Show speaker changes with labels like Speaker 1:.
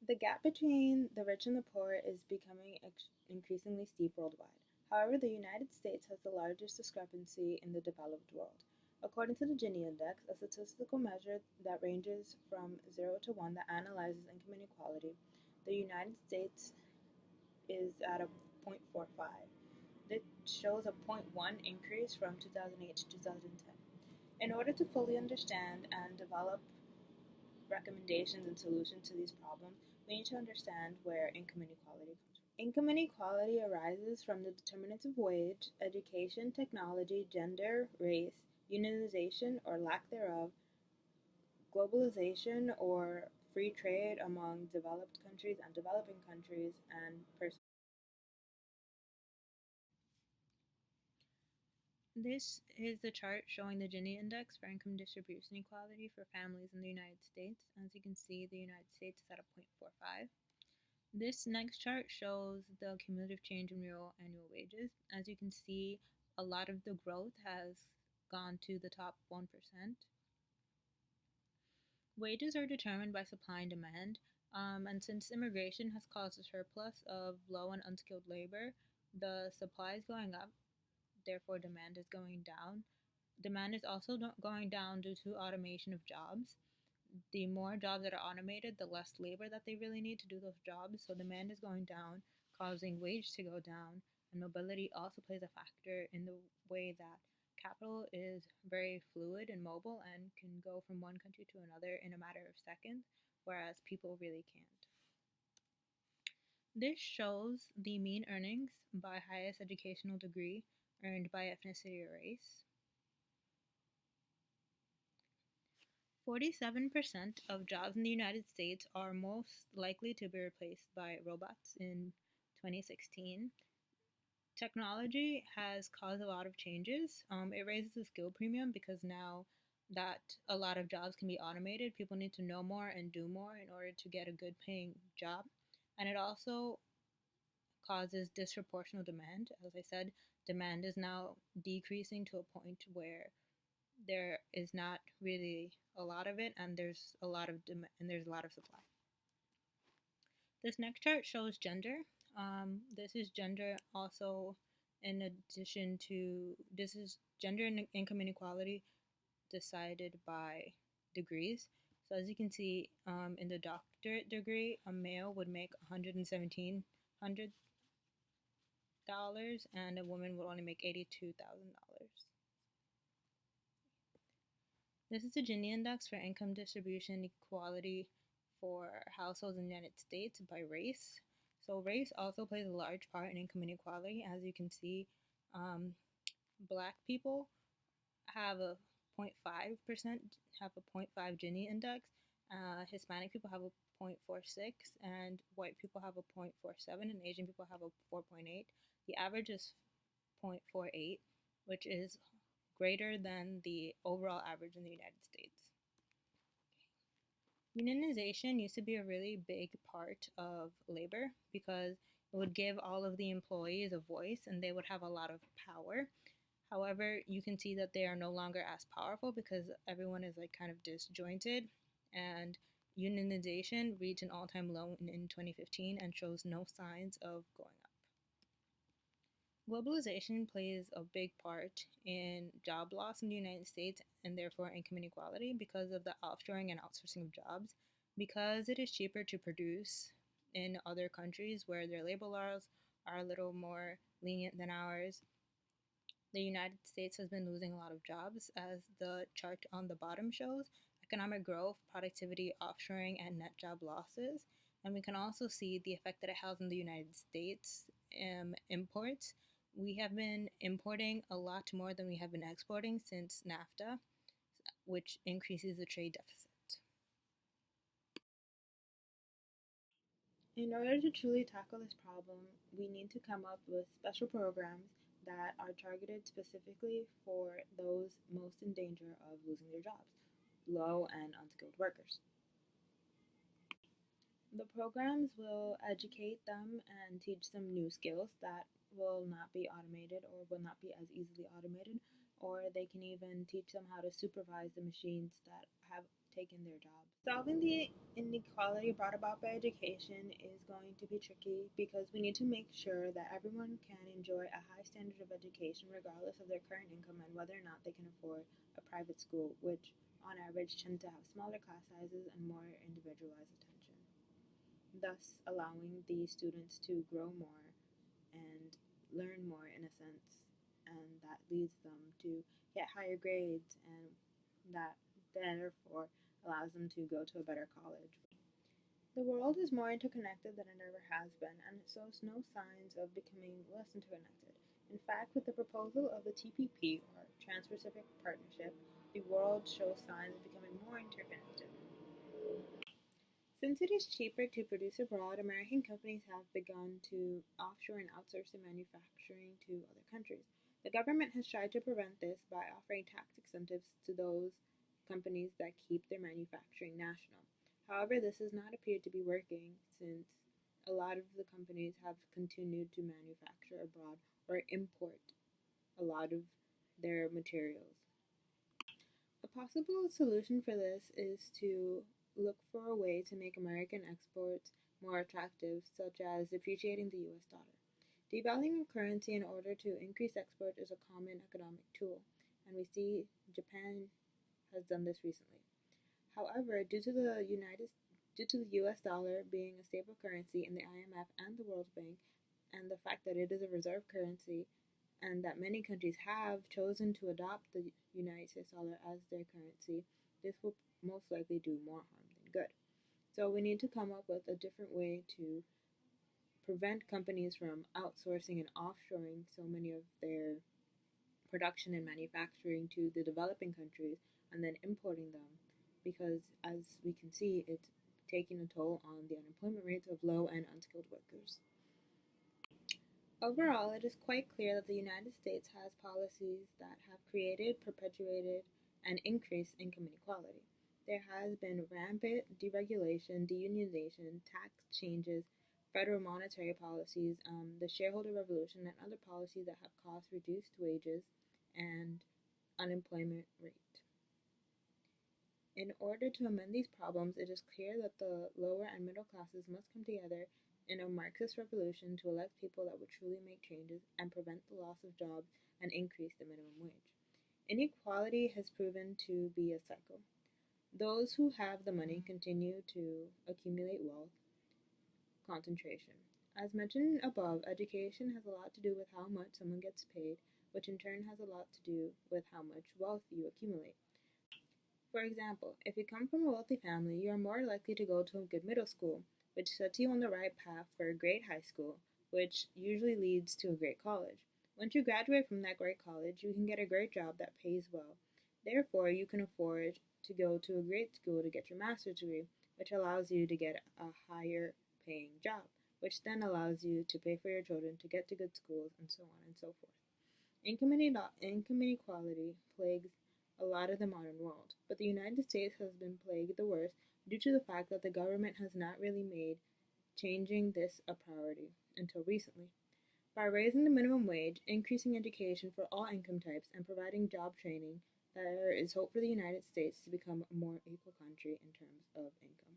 Speaker 1: The gap between the rich and the poor is becoming increasingly steep worldwide. However, the United States has the largest discrepancy in the developed world. According to the Gini Index, a statistical measure that ranges from 0 to 1 that analyzes income inequality, the United States is at a 0.45. This shows a zero point 0.1 increase from 2008 to 2010. In order to fully understand and develop recommendations and solutions to these problems, we need to understand where income inequality comes from. Income inequality arises from the determinants of wage, education, technology, gender, race, unionization or lack thereof, globalization or free trade among developed countries and developing countries, and personal. This is the chart showing the Gini index for income distribution equality for families in the United States. As you can see, the United States is at a 0.45. This next chart shows the cumulative change in real annual wages. As you can see, a lot of the growth has gone to the top 1%. Wages are determined by supply and demand, and since immigration has caused a surplus of low and unskilled labor, the supply is going up, therefore demand is going down. Demand is also going down due to automation of jobs. The more jobs that are automated, the less labor that they really need to do those jobs. So demand is going down, causing wage to go down. And mobility also plays a factor in the way that capital is very fluid and mobile and can go from one country to another in a matter of seconds, whereas people really can't. This shows the mean earnings by highest educational degree earned by ethnicity or race. 47% of jobs in the United States are most likely to be replaced by robots in 2016. Technology has caused a lot of changes. It raises the skill premium because now that a lot of jobs can be automated, people need to know more and do more in order to get a good paying job. And it also causes disproportional demand. As I said, demand is now decreasing to a point where there is not really a lot of it, and there's a lot of and there's a lot of supply. This next chart shows gender. This is gender also in addition to this is gender and income inequality decided by degrees. So as you can see, in the doctorate degree, a male would make $117,000 and a woman would only make $82,000. This is the Gini index for income distribution equality for households in the United States by race. So race also plays a large part in income inequality. As you can see, black people have a 0.5% have a 0.5 Gini index. Hispanic people have a 0.46, and white people have a 0.47, and Asian people have a 4.8. The average is 0.48, which is greater than the overall average in the United States. Unionization used to be a really big part of labor because it would give all of the employees a voice and they would have a lot of power. However, you can see that they are no longer as powerful because everyone is like kind of disjointed, and unionization reached an all-time low in 2015 and shows no signs of going up. Globalization plays a big part in job loss in the United States and therefore income inequality because of the offshoring and outsourcing of jobs. Because it is cheaper to produce in other countries where their labor laws are a little more lenient than ours, the United States has been losing a lot of jobs, as the chart on the bottom shows economic growth, productivity, offshoring, and net job losses. And we can also see the effect that it has on the United States imports. We have been importing a lot more than we have been exporting since NAFTA, which increases the trade deficit. In order to truly tackle this problem, we need to come up with special programs that are targeted specifically for those most in danger of losing their jobs, low and unskilled workers. The programs will educate them and teach them new skills that will not be automated or will not be as easily automated, or they can even teach them how to supervise the machines that have taken their jobs. Solving the inequality brought about by education is going to be tricky because we need to make sure that everyone can enjoy a high standard of education regardless of their current income and whether or not they can afford a private school, which on average tend to have smaller class sizes and more individualized attention, thus allowing the students to grow more and learn more in a sense, and that leads them to get higher grades, and that therefore allows them to go to a better college. The world is more interconnected than it ever has been, and it shows no signs of becoming less interconnected. In fact, with the proposal of the TPP, or Trans-Pacific Partnership, the world shows signs of becoming more interconnected. Since it is cheaper to produce abroad, American companies have begun to offshore and outsource their manufacturing to other countries. The government has tried to prevent this by offering tax incentives to those companies that keep their manufacturing national. However, this has not appeared to be working since a lot of the companies have continued to manufacture abroad or import a lot of their materials. A possible solution for this is to look for a way to make American exports more attractive, such as depreciating the US dollar. Devaluing a currency in order to increase export is a common economic tool, and we see Japan has done this recently. However, due to the US dollar being a stable currency in the IMF and the World Bank, and the fact that it is a reserve currency, and that many countries have chosen to adopt the United States dollar as their currency, this will most likely do more harm than good. So we need to come up with a different way to prevent companies from outsourcing and offshoring so many of their production and manufacturing to the developing countries and then importing them, because as we can see, it's taking a toll on the unemployment rates of low and unskilled workers. Overall, it is quite clear that the United States has policies that have created, perpetuated, and increased income inequality. There has been rampant deregulation, deunionization, tax changes, federal monetary policies, the shareholder revolution, and other policies that have caused reduced wages and unemployment rate. In order to amend these problems, it is clear that the lower and middle classes must come together in a Marxist revolution to elect people that would truly make changes and prevent the loss of jobs and increase the minimum wage. Inequality has proven to be a cycle. Those who have the money continue to accumulate wealth, concentration. As mentioned above, education has a lot to do with how much someone gets paid, which in turn has a lot to do with how much wealth you accumulate. For example, if you come from a wealthy family, you are more likely to go to a good middle school, which sets you on the right path for a great high school, which usually leads to a great college. Once you graduate from that great college, you can get a great job that pays well. Therefore, you can afford to go to a great school to get your master's degree, which allows you to get a higher paying job, which then allows you to pay for your children to get to good schools, and so on and so forth. Income inequality plagues a lot of the modern world, but the United States has been plagued the worst due to the fact that the government has not really made changing this a priority until recently. By raising the minimum wage, increasing education for all income types, and providing job training, there is hope for the United States to become a more equal country in terms of income.